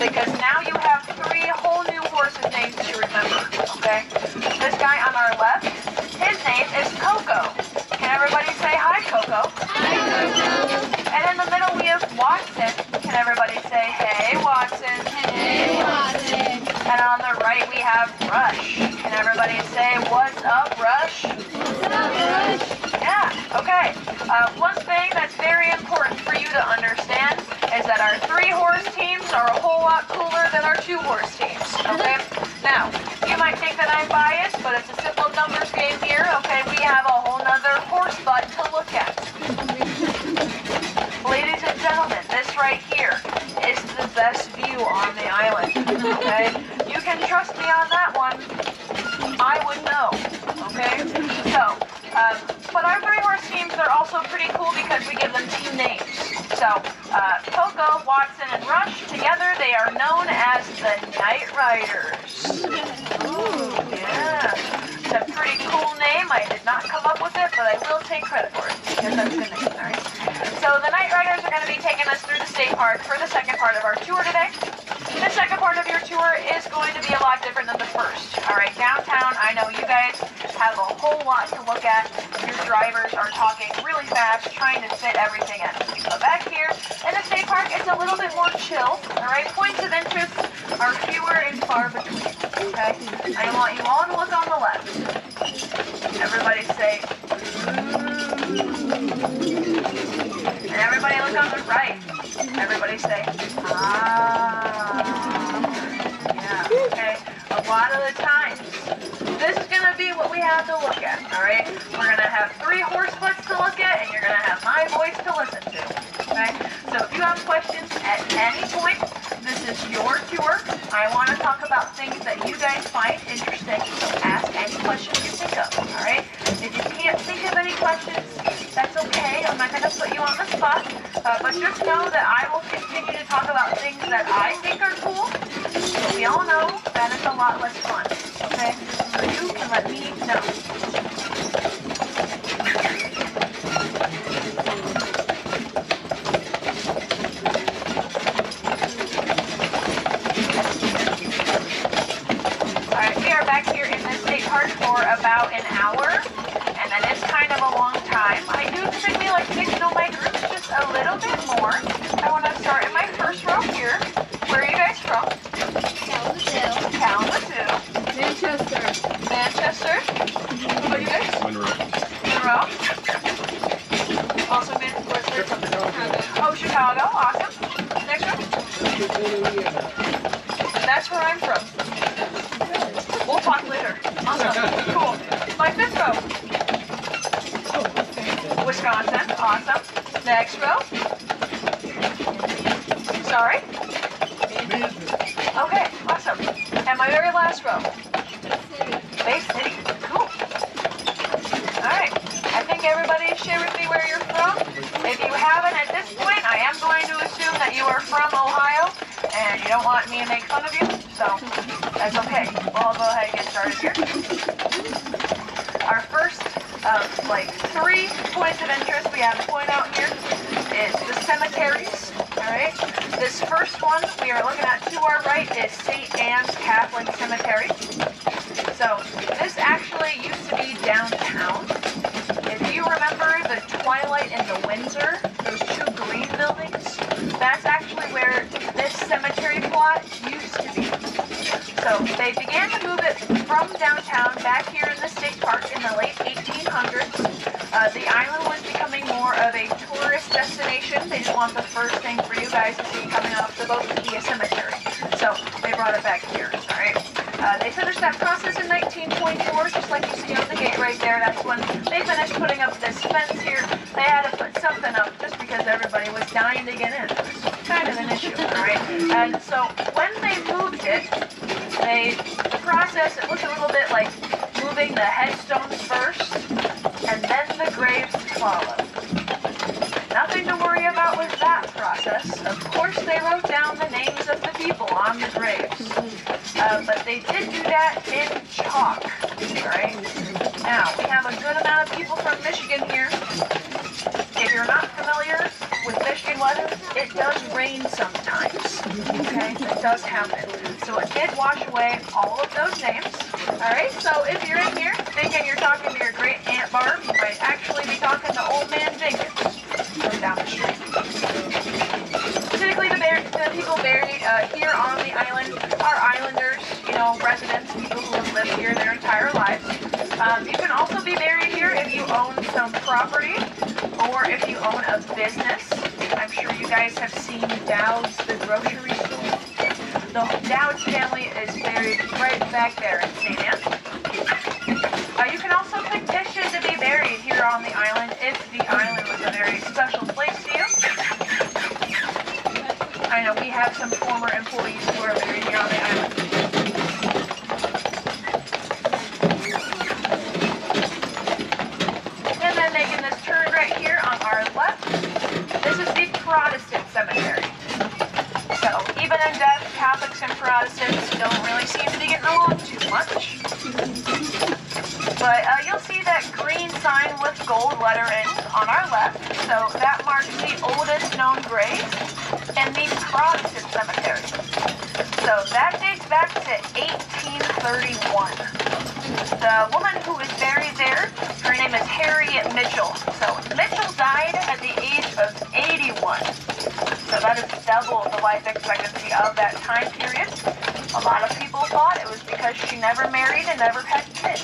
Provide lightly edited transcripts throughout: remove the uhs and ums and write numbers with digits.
because now you have 3 whole new horses' names to remember, okay? This guy on our left, his name is Coco. Can everybody say hi, Coco? Hi, Coco. And in the middle we have Watson. Can everybody say, hey, Watson? Hey, Watson. And on the right we have Rush. Can everybody say, what's up, Rush? What's up, Rush? Yeah, okay. One thing that's very important for you to understand is that our 3-horse teams are a whole lot cooler than our 2-horse teams, okay? Now, you might think that I'm biased, but it's a simple numbers game here, okay? We have a whole nother horse butt to look at. Ladies and gentlemen, this right here is the best view on the island, okay? You can trust me on that one. I would know, okay? So, but our 3-horse teams, they're also pretty cool because we give them team names. So, Coco, Watson, and Rush, together they are known as the Night Riders. Ooh, yeah. It's a pretty cool name. I did not come up with it, but I will take credit for it because that's a good name, all right? So the Night Riders are going to be taking us through the state park for the second part of our tour today. The second part of your tour is going to be a lot different than the first. All right, downtown, I know you guys have a whole lot to look at. Your drivers are talking really fast, trying to fit everything in. But back here in the state park, it's a little bit more chill. All right, points of interest are fewer and far between. Okay, I want you all to look on the left. Everybody say, and everybody look on the right. Everybody say, ah. Yeah, okay. A lot of the times, this is going to be what we have to look at, all right? We're going to have 3 horse butts to look at, and you're going to have my voice to listen to, okay? So if you have questions at any point, this is your tour. I want to talk about things that you guys find interesting, so ask any questions you think of, all right? If you can't think of any questions, that's okay. I'm not going to put you on the spot, but just know that I will continue to talk about things that I think are cool, but we all know that it's a lot less fun, okay? So you can let me know. Alright, we are back here in the state park for about an hour, and that is kind of a long time. I do typically like to get to know my groups just a little bit more. I want to start in my first row here. Where are you guys from? Kalamazoo. Kalamazoo. Manchester. Manchester. What about you guys? Monroe. Monroe. Also Manchester. Oh, Chicago. Awesome. Next one. That's where I'm from. We'll talk later. Awesome. Cool. My 5th row. Wisconsin. Awesome. Next row. Sorry? Okay, awesome. And my very last row. Bay City. Cool. Alright. I think everybody share with me where you're from. If you haven't at this point, I am going to assume that you are from Ohio and you don't want me to make fun of you, so that's okay. Well, I'll go ahead and get started here. Our first of 3 points of interest we have to point out here is the cemeteries. Alright, this first one we are looking at to our right is St. Anne's Catholic Cemetery. So this actually used to be downtown. If you remember the Twilight and the Windsor, those 2 green buildings, that's actually where this cemetery plot used to be. So they began to move it from downtown back here in the state park in the late 1800s. The island was becoming more of a tourist destination. They didn't want the first thing for you guys to see coming off the boat to be a cemetery. So they brought it back here, all right? They finished that process in 1924, just like you see on the gate right there. That's when they finished putting up this fence here. They had to put something up just because everybody was dying to get in. It was kind of an issue, all right? And so when they moved it, the process, it looked a little bit like moving the headstones first, and then the graves followed. Nothing to worry about with that process. Of course, they wrote down the names of the people on the graves. But they did do that in chalk, right? Now, we have a good amount of people from Michigan here. If you're not familiar with Michigan weather, it does rain sometimes, okay? It does happen. So it did wash away all of those names. Alright, so if you're in here thinking you're talking to your great Aunt Barb, you might actually be talking to Old Man Jenkins from down the street. Typically the people buried here on the island are islanders, you know, residents, people who have lived here their entire lives. You can also be buried here if you own some property or if you own a business. I'm sure you guys have seen Dowd's, the grocery store. The Dowd's family is buried right back there in St. Anne. You can also petition to be buried here on the island if the island was a very special place to you. I know we have some former employees who are buried here on the island. And then making this turn right here on our left, this is the Protestant cemetery. So even in death, Catholics and Protestants don't really seem to be getting along too much. But you'll see that green sign with gold lettering on our left. So that marks the oldest known grave in the Protestant cemetery. So that dates back to 1831. The woman who is buried there, her name is Harriet Mitchell. So Mitchell died at the age of 81. So that is double the life expectancy of that time period. A lot of people thought it was because she never married and never had kids.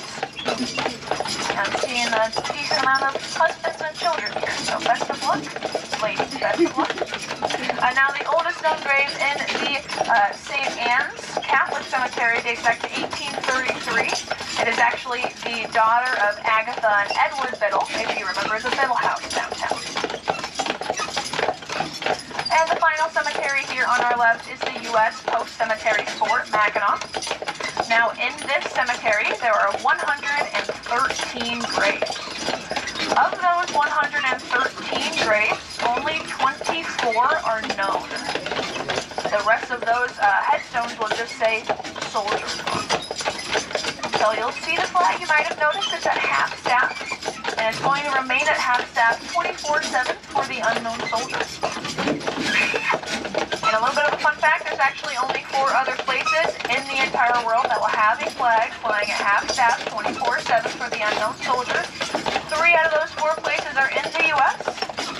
I'm seeing a decent amount of husbands and children here, so best of luck, ladies, best of luck. Now the oldest known grave in the St. Anne's Catholic Cemetery dates back to 1833. It is actually the daughter of Agatha and Edward Biddle, if you remember the Biddle House downtown. And the final cemetery here on our left is the U.S. Post Cemetery Fort Mackinac. Now, in this cemetery, there are 113 graves. Of those 113 graves, only 24 are known. The rest of those headstones will just say soldier. So you'll see the flag, you might have noticed, it's at half staff, and it's going to remain at half staff 24/7 for the unknown soldier. And a little bit of a fun fact, there's actually only 4 other places in the entire world that will have a flag flying at half staff 24/7 for the unknown soldier. 3 out of those 4 places are in the U.S.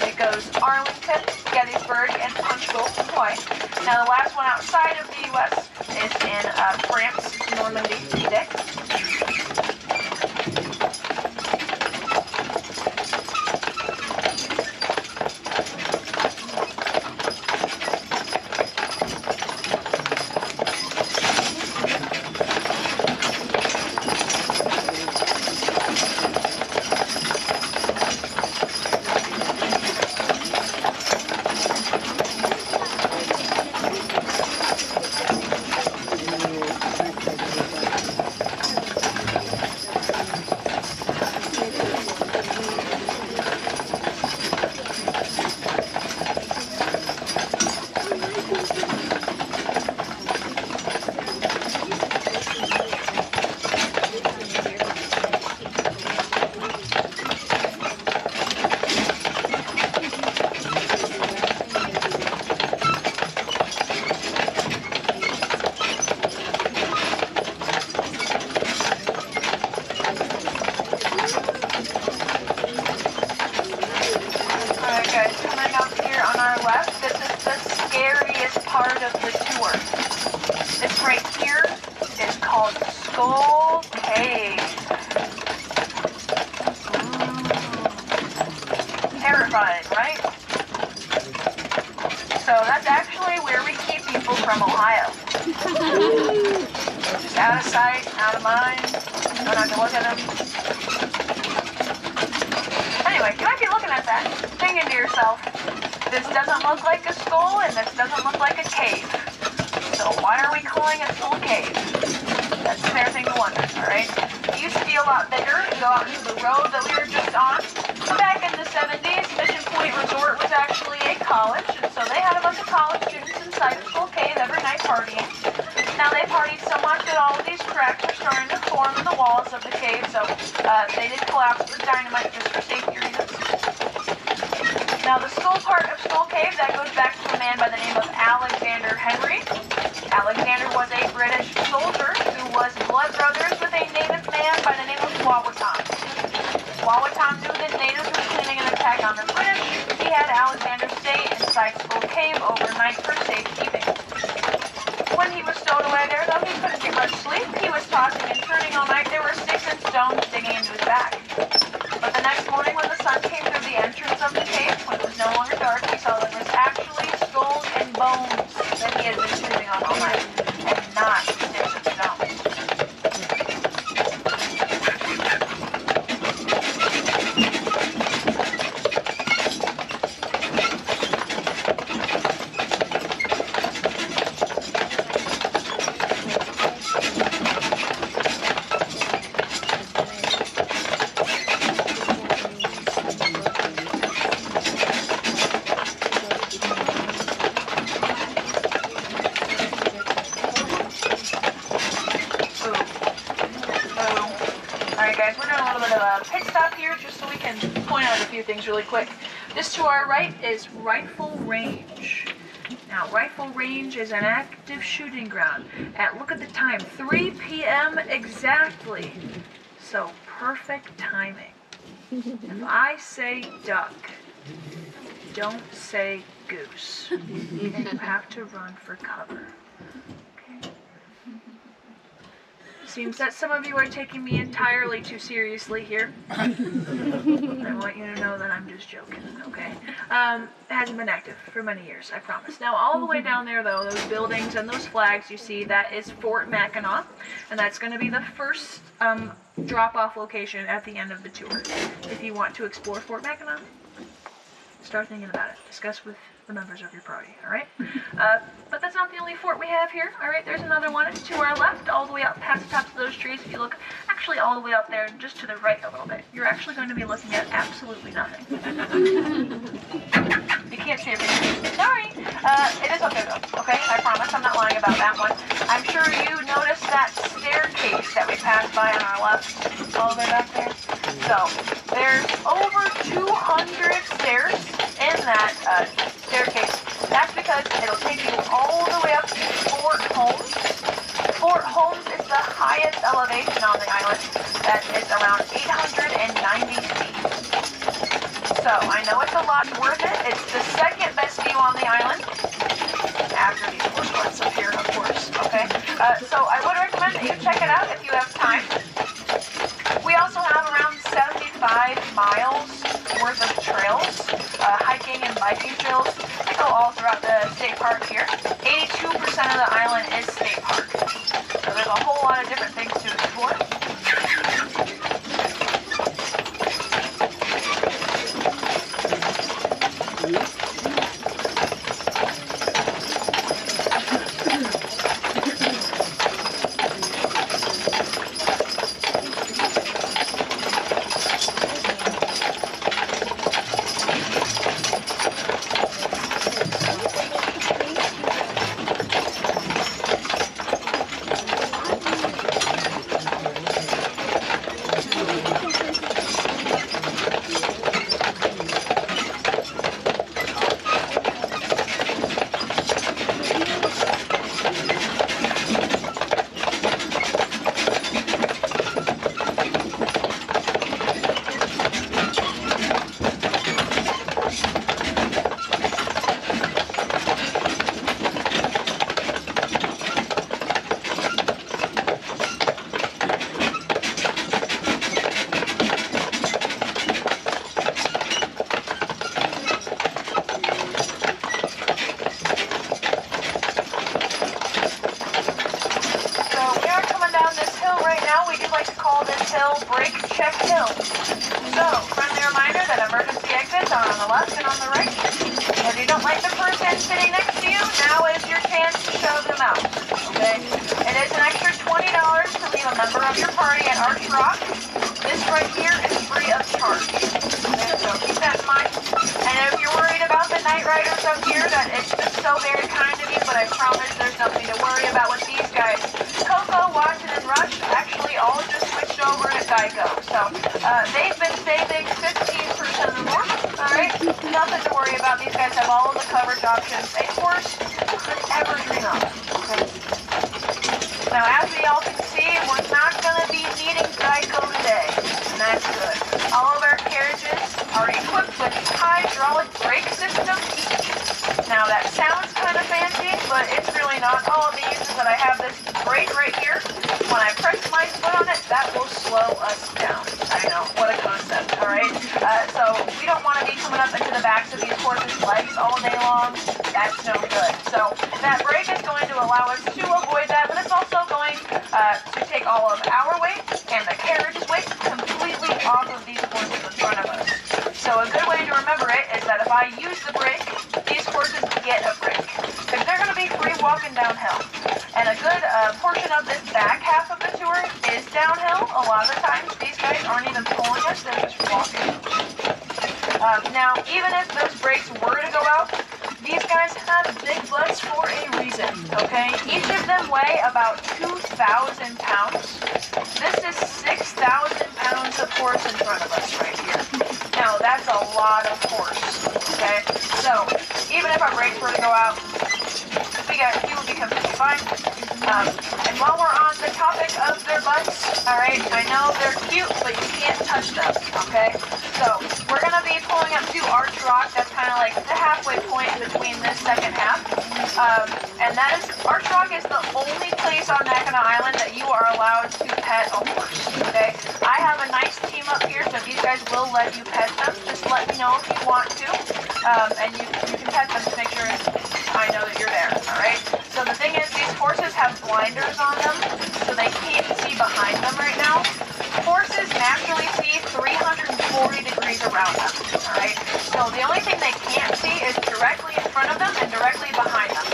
It goes Arlington, Gettysburg, and Punchbowl, Hawaii. Now the last one outside of the U.S. is in France, Normandy, D-Day. Terrifying, right? So that's actually where we keep people from Ohio. Just out of sight, out of mind. Don't have to look at them. Anyway, you might be looking at that, thinking to yourself, this doesn't look like a skull and this doesn't look like a cave. So why are we calling it Skull Cave? That's a fair thing to wonder, alright? It used to be a lot bigger and go out into the road that we were just on. Back in the 70s, Mission Point Resort was actually a college, and so they had a bunch of college students inside of Skull Cave every night partying. Now they partied so much that all of these cracks are starting to form in the walls of the cave, so they did collapse with dynamite just for safety reasons. Now the skull part of Skull Cave, that goes back to a man by the name of Alexander Henry. Alexander was a British soldier who was blood brothers with a native man by the name of Wawatam. Wawatam knew that natives were planning an attack on the British. He had Alexander stay inside Skull Cave overnight for safekeeping. When he was stowed away there, though, he couldn't get much sleep. He was tossing and turning all night. There were sticks and stones digging into his back. But the next morning, when the sun came through the entrance of the cave, when it was no longer dark, he saw that it was actually skulls and bones that he had been sleeping on all night, and not sticks and stones. Things really quick. This to our right is Rifle Range. Now, Rifle Range is an active shooting ground at, look at the time, 3 p.m. exactly. So, perfect timing. If I say duck, don't say goose. And you have to run for cover. Okay? Seems that some of you are taking me entirely too seriously here. I want you to know that I'm just joking, okay? It hasn't been active for many years, I promise. Now, all the way down there, though, those buildings and those flags you see, that is Fort Mackinac, and that's going to be the first drop-off location at the end of the tour. If you want to explore Fort Mackinac, start thinking about it. Discuss with the members of your party, all right? But that's not the only fort we have here, all right? There's another one. It's to our left, all the way up past the tops of those trees. If you look actually all the way up there, just to the right a little bit, you're actually going to be looking at absolutely nothing. You can't see everything. Sorry. It is okay, though, okay? I promise. I'm not lying about that one. I'm sure you noticed that staircase that we passed by on our left, all the way back there. So, there's over 200 stairs in that staircase. That's because it'll take you all the way up to Fort Holmes. Fort Holmes is the highest elevation on the island. That is around 890 feet. So, I know it's a lot worth it. It's the second best view on the island. After these woodslands up here, of course. Okay? So, I would recommend that you check it out if you have time. We also have around 75 miles worth of trails, hiking and biking trails. They go all throughout the state park here. 82% of the island is state park. So there's a whole lot of different things to explore. Actually all just switched over at Geico. So they've been saving 15% or more. All right, nothing to worry about. These guys have all of the coverage options a horse could ever dream of. Okay. Now, as we all can see, we're not going to be needing Geico today, and that's good. All of our carriages are equipped with hydraulic brake systems. Now, that sounds kind of fancy, but it's really not. All it means is that I have this brake right here. When I press my foot on it, that will slow us down. I know, what a concept, all right? So we don't want to be coming up into the backs of these horses' legs all day long. That's no good. So that brake is going to allow us to avoid that, but it's also going to take all of our weight and the carriage's weight completely off of these horses in front of us. So a good way to remember it is that if I use the brake, these horses get a brake. Because they're going to be free walking downhill. And a good portion of this back half of the tour is downhill. A lot of the times, these guys aren't even pulling us, they're just walking. Now, even if those brakes were to go out, these guys have big butts for a reason, okay? Each of them weigh about 2,000 pounds. This is 6,000 pounds of horse in front of us right here. Now, that's a lot of horse, okay? So, even if our brakes were to go out, he would be completely fine. And while we're on the topic of their butts, all right, I know they're cute, but you can't touch them, okay? So we're going to be pulling up to Arch Rock. That's kind of like the halfway point between this second half. And that is, Arch Rock is the only place on Mackinac Island that you are allowed to pet a horse, okay? I have a nice team up here, so these guys will let you pet them. Just let me know if you want to. And you can pet them to make sure I know that you're there, all right? So the thing is, these horses have blinders on them, so they can't see behind them right now. Horses naturally see 340 degrees around them, all right? So the only thing they can't see is directly in front of them and directly behind them.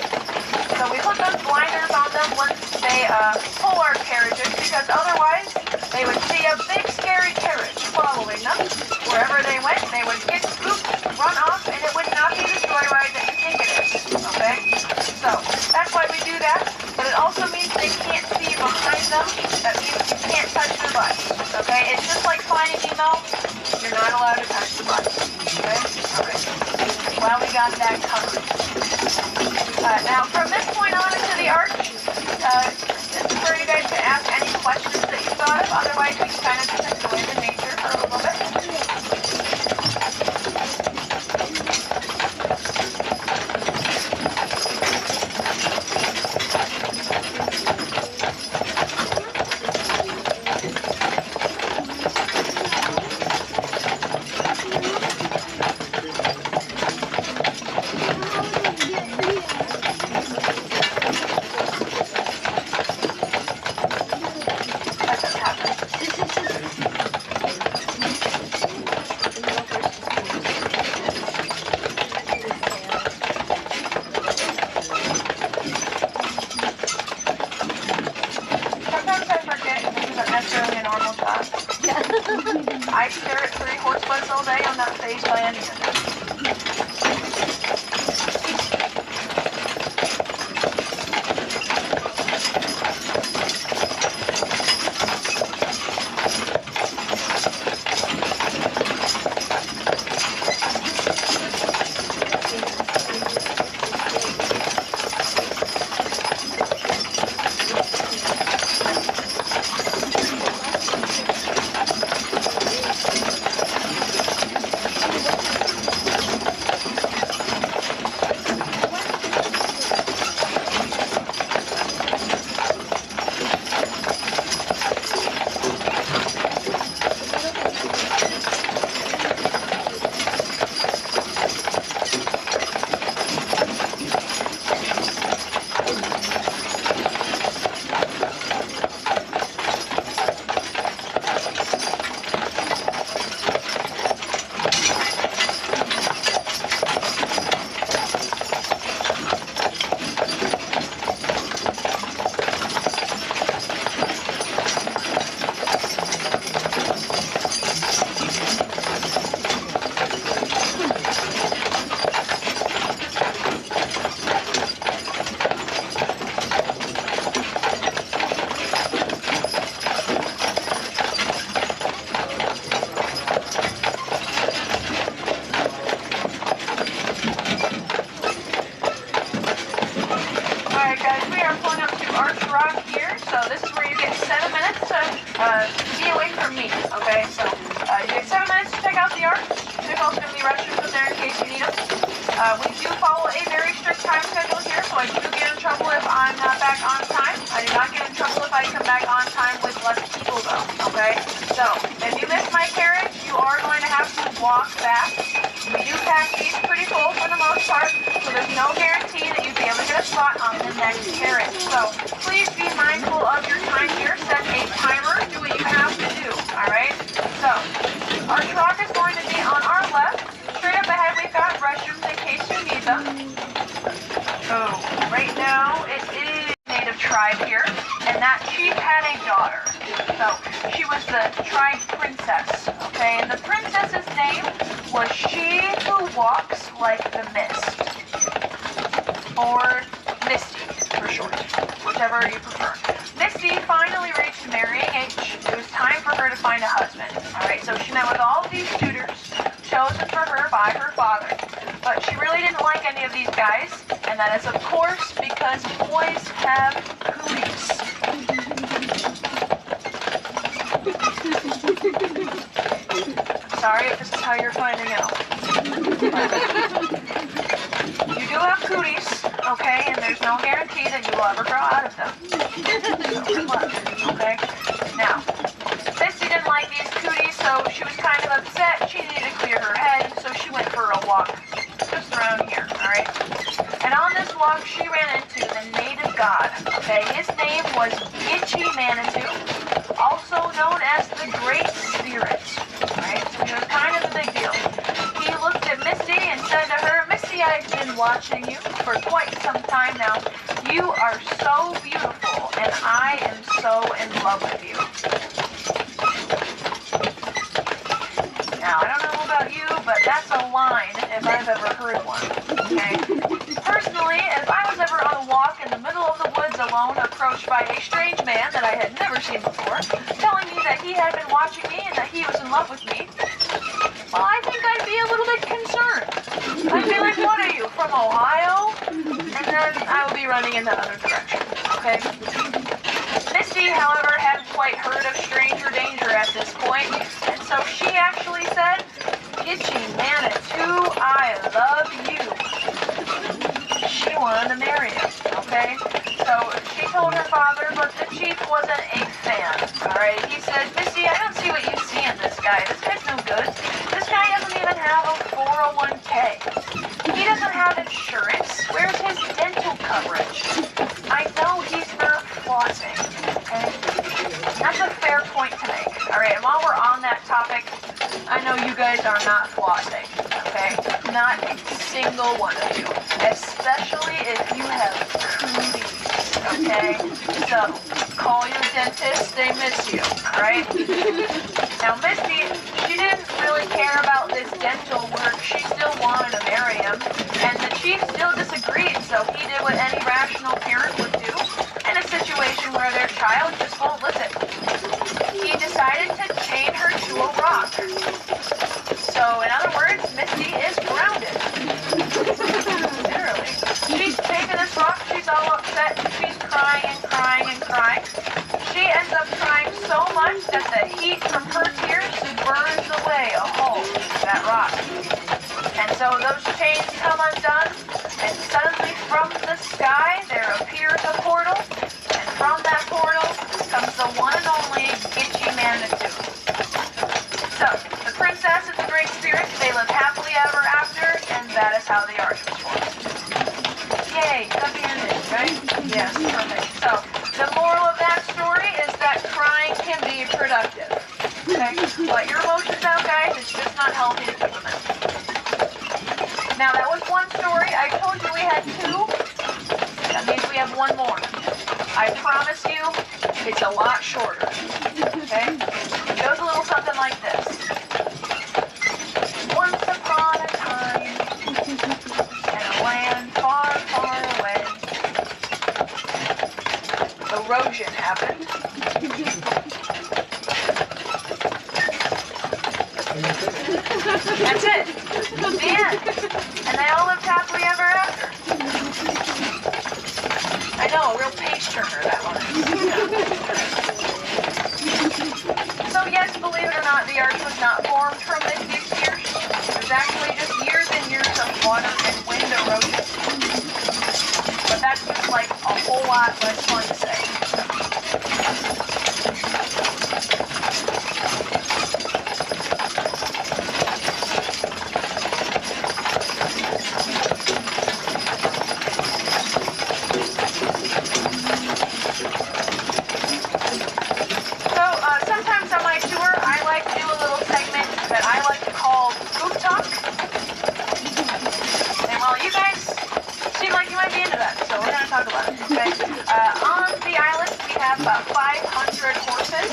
So we put those blinders on them once they pull our carriages, because otherwise they would see a big scary carriage following them. Wherever they went, they would get scooped, run off, and it would not be the joyride that you think it is, okay? So that's why we do that, but it also means they can't see behind them. That means you can't touch their butts, okay? It's just like Finding Nemo. You're not allowed to touch the butts, okay? All right. Well, we got that covered. Now, from this point on into the arch, this is where you guys can ask any questions that you thought of. Otherwise, we can kind of just enjoy the nature for a little bit. I stare at 3 horse butts all day. I'm not fazed by any of it. from me, okay? So, you get 7 minutes to check out the yard. There's also going to be restrooms up there in case you need them. We do follow a very strict time schedule here, so I do get in trouble if I'm not back on time. I do not get in trouble if I come back on time with less people, though, okay? So, if you miss my carriage, you are going to have to walk back. We do pack these pretty full for the most part, so there's no guarantee that you'll be able to get a spot on the next carriage. So, please be mindful of your time here. Set a timer. Do what you have to do, alright? So, our truck is going to be on our left. Straight up ahead, we've got restrooms in case you need them. Oh, right now it is native tribe here, and that chief had a daughter. So she was the tribe princess, okay? And the princess's name was She Who Walks Like the Mist, or Misty for short, whichever you prefer. Misty finally reached marrying age. It was time for her to find a husband. All right, so she met with all of these tutors chosen for her by her father. But she really didn't like any of these guys, and that is, of course, because boys have cooties. Sorry if this is how you're finding out. You do have cooties, okay, and there's no guarantee that you will ever grow out of them. So good luck, okay? Now, Misty didn't like these cooties, so she was kind of upset. She needed to clear her head, so she went for a walk just around here, alright? And on this walk, she ran into the native god, okay? His name was Itchy Manitou, also known as the Great Spirit, alright? So he was kind of a big deal. He looked at Misty and said to her, Misty, I've been watching you for quite some time now. You are so beautiful, and I am so in love with you. Now, I don't know about you, but that's a line if I've ever heard one, okay? Personally, if I was ever on a walk in the middle of the woods alone, approached by a strange man that I had never seen before, telling me that he had been watching me and that he was in love with me, well, I think I'd be a little bit concerned. I'd be like, what are you, from Ohio? And then I would be running in the other direction, okay? Misty, however, hadn't quite heard of stranger danger at this point, and so she actually said, Itchy Manitou, I love you. She wanted to marry him, okay? So she told her father, but the chief wasn't a fan, alright? He said, Misty, I don't see what you see in this guy. This guy's no good. This guy doesn't even have a 401k. He doesn't have insurance. Where's his dental coverage? I know he's not flossing, okay? That's a fair point to make, alright? And while we're on that topic, I know you guys are not flossing, okay? Not a single one of you, especially if you have cooties, okay? So, call your dentist, they miss you, alright? Now, Misty, she didn't really care about this dental work. She still wanted to marry him, and the chief still disagreed, so he did what any rational parent would do in a situation where their child just won't listen. He decided to chain her to a rock. So, in other words, Misty is grounded. Literally. She's chained to this rock, she's all upset, she's crying and crying and crying. She ends up crying so much that the heat from her tears burns away a hole in that rock. And so those chains come undone, and suddenly from the sky there appears a portal, and from that portal comes the one and only Itchy Manitou. So, the princess and the great spirit, they live happily ever after, and that is how the arch was formed. Yay, happy ending, right? Yes, perfect. So, the moral of that story is that crying can be productive. Okay? Let your emotions out, guys. It's just not healthy to keep them in. Now, that was one story. I told you we had 2. That means we have 1 more. I promise you, it's a lot shorter. Okay? It goes a little something like this. Once upon a time, in a land far, far away, erosion happened. That's it. The end. And they all lived happily ever after. I know, a real page turner, that one. So yes, believe it or not, the arch was not formed from these years. There's actually just years and years of water and wind erosion. But that's just like a whole lot less fun to say. Sometimes on my tour, I like to do a little segment that I like to call Poop Talk. And well, you guys seem like you might be into that, so we're going to talk about it, okay? On the island, we have about 500 horses.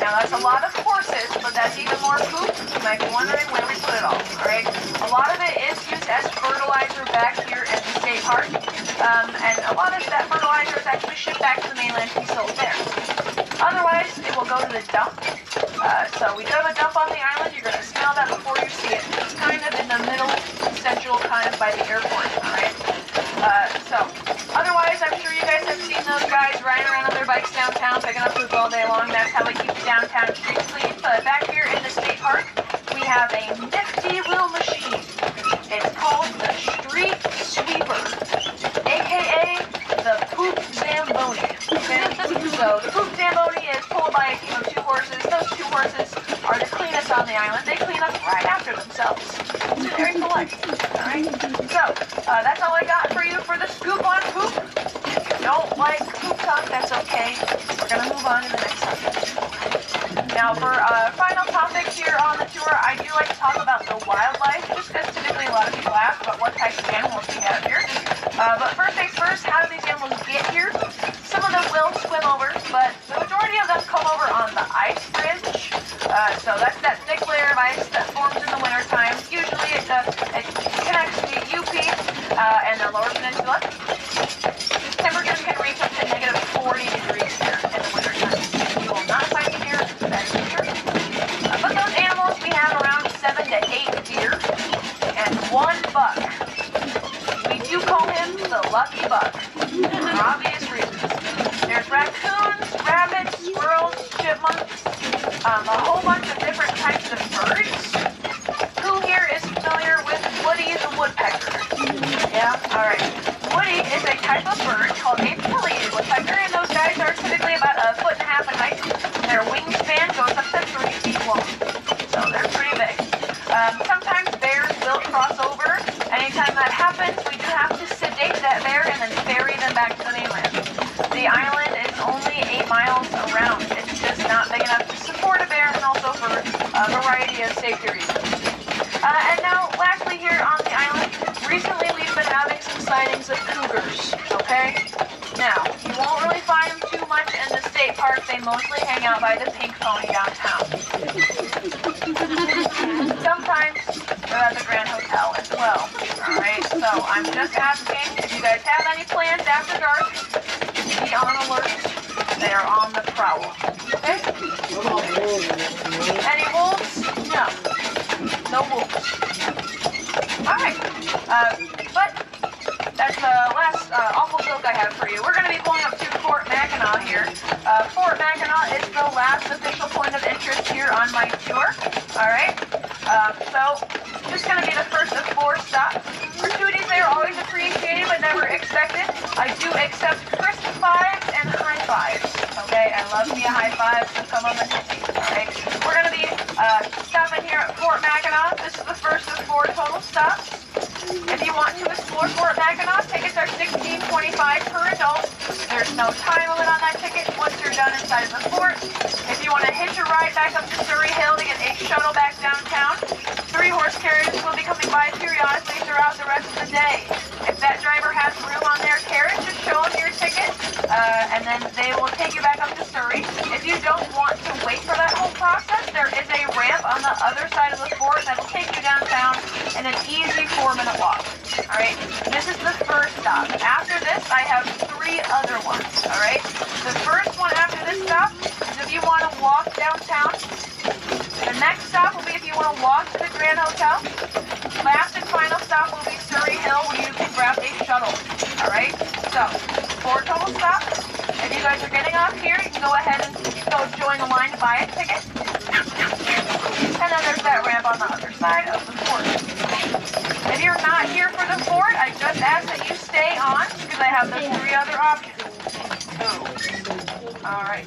Now, that's a lot of horses, but that's even more poop. You might be wondering where we put it all, alright? A lot of it is used as fertilizer back here at the state park. And a lot of that fertilizer is actually shipped back to the mainland to be sold there. Otherwise, it will go to the dump. So we do have a dump on the island. You're going to smell that before you see it. It's kind of in the middle, central, kind of by the airport, alright? Otherwise, I'm sure you guys have seen those guys riding around on their bikes downtown, picking up poop all day long. That's how we keep the downtown streets clean. But back here in the state park, we have a nifty little machine. It's called the Street Sweeper, aka the Poop Zamboni. Okay? So the Poop Zamboni is pulled by a team of 2 horses. Those 2 horses are the cleanest on the island. They clean up right after themselves. It's very polite. Alright? So, that's all I got for you for the scoop on poop. If you don't like poop talk, that's okay. We're going to move on to the next subject. Now, for final topic here on the tour, I do like to talk about the wildlife, just because typically a lot of people ask about what types of animals we have here. But first things first, how do these animals get here? Some of them will swim over, but the majority of them come over on the ice bridge. So that's that thick layer of ice that forms in the wintertime. Usually it connects the UP and the lower peninsula. Temperatures can reach up to negative 40 degrees here in the wintertime. You will not find me here, that is for sure. But those animals, we have around 7 to 8 deer and 1 buck. We do call him the lucky buck, for obvious reasons. There's raccoons, rabbits, squirrels, chipmunks, a whole bunch of different types of birds. Who here is familiar with Woody the woodpecker? Yeah? Alright. Woody is a type of bird called a pileated woodpecker, and those guys are typically about 1.5 feet in height. Their wingspan goes up to 3 feet long. So they're pretty big. Sometimes bears will cross over. Anytime that happens, we do have to sedate that bear and then ferry them back to the mainland. The island is only 8 miles around. It's just not big enough to support a bear, and also for a variety of safety reasons. And now, lastly here on the island, recently we've been having some sightings of cougars, okay? Now, you won't really find them too much in the state park. They mostly hang out by the Pink Pony downtown. Sometimes they're at the Grand Hotel as well, alright? So I'm just asking if you guys have any plans after dark, be on alert. They are on the prowl, okay? Any wolves? No. No wolves. Alright, but that's the last awful joke I have for you. We're going to be pulling up to Fort Mackinac here. Fort Mackinac is the last official point of interest here on my tour. Alright, so just going to be the first of 4 stops. Gratuities there are always appreciated but never expected. I do accept crisp 5s and high 5s. Okay, I love me a high 5, so come on the hit. Alright, we're going to be stopping here at Fort Mackinac. This is the first of 4 total stops. If you want to explore Fort Mackinac, tickets are $16.25 per adult. There's no time limit on that ticket once you're done inside the fort. If you want to hitch a ride back up to Surrey Hill to get a shuttle back downtown, 3-horse carriages will be coming by periodically throughout the rest of the day. If that driver has room on their carriage, just show them your ticket, and then they will take you back up to Surrey. If you don't want to wait for that whole process, there is a ramp on the other side of the fort that will take you downtown in an easy 4-minute walk. Alright, this is the first stop. After this, I have 3 other ones. Alright, the first one after this stop is if you want to walk downtown. The next stop will be if you want to walk to the Grand Hotel. Last and final stop will be Surrey Hill, where you can grab a shuttle. Alright, so 4 total stops. If you guys are getting off here, you can go ahead and go join the line to buy a ticket. And then there's that ramp on the other side of the fort. If you're not here for the fort, I just ask that you stay on because I have those 3 other options. Oh. All right.